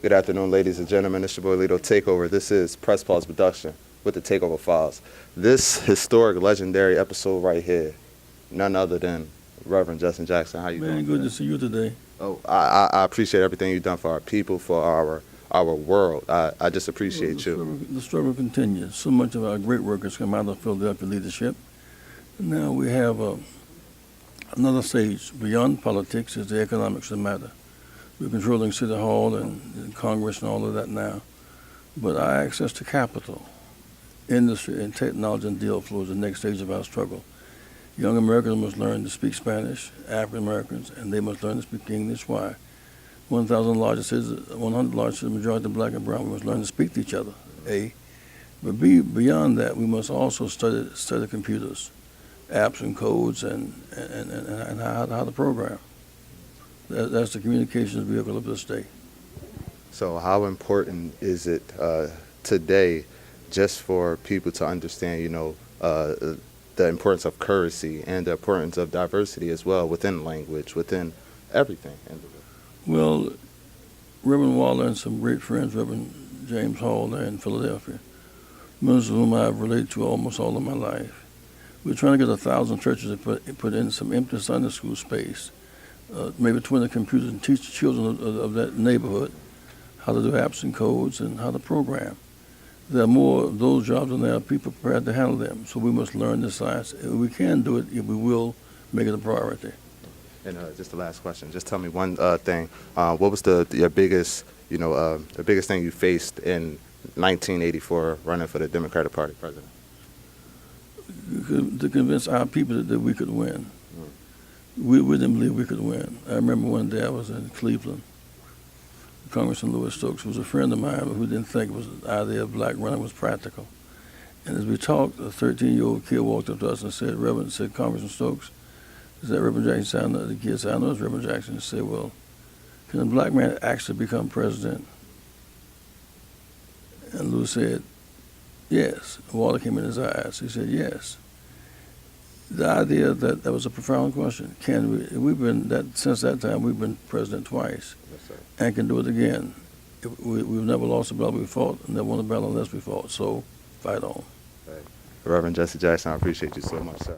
Good afternoon, ladies and gentlemen. It's your boy Lito Takeover. This is Press Pause Production with the Takeover Files. This historic, legendary episode right here, none other than Reverend Jesse Jackson. How you doing? Man, good to see you today. Oh, I appreciate everything you've done for our people, for our world. I just appreciate you. The struggle continues. So much of our great work has come out of Philadelphia leadership. And now we have another stage beyond politics is the economics that matter. We're controlling City Hall and Congress and all of that now. But our access to capital, industry, and technology and deal flow is the next stage of our struggle. Young Americans must learn to speak Spanish, African Americans, and they must learn to speak English. Why? 100 largest cities, majority black and brown, we must learn to speak to each other, A. But B, beyond that, we must also study computers, apps and codes, and how to program. That's the communications vehicle of this day. So how important is it today just for people to understand, the importance of currency and the importance of diversity as well within language, within everything? Well, Reverend Waller and some great friends, Reverend James Hall there in Philadelphia, ministers whom I've related to almost all of my life. We're trying to get 1,000 churches to put in some empty Sunday school space, maybe 20 computers, and teach the children of that neighborhood how to do apps and codes and how to program. There are more of those jobs than there are people prepared to handle them. So we must learn this science. We can do it if we will make it a priority. And just the last question. Just tell me one thing. What was your biggest, the biggest thing you faced in 1984 running for the Democratic Party president? To convince our people that we could win. We didn't believe we could win. I remember one day I was in Cleveland. Congressman Louis Stokes was a friend of mine who didn't think it was the idea of black running was practical. And as we talked, a 13-year-old kid walked up to us and said, Congressman Stokes, is that Reverend Jackson? The kid said, I know it's Reverend Jackson. He said, well, can a black man actually become president? And Lou said, yes. Water came in his eyes. He said, yes. The idea that was a profound question. Since that time, we've been president twice. Yes, and can do it again. We've never lost a battle we fought, and never won a battle unless we fought. So, fight on. Reverend Jesse Jackson, I appreciate you so much, sir.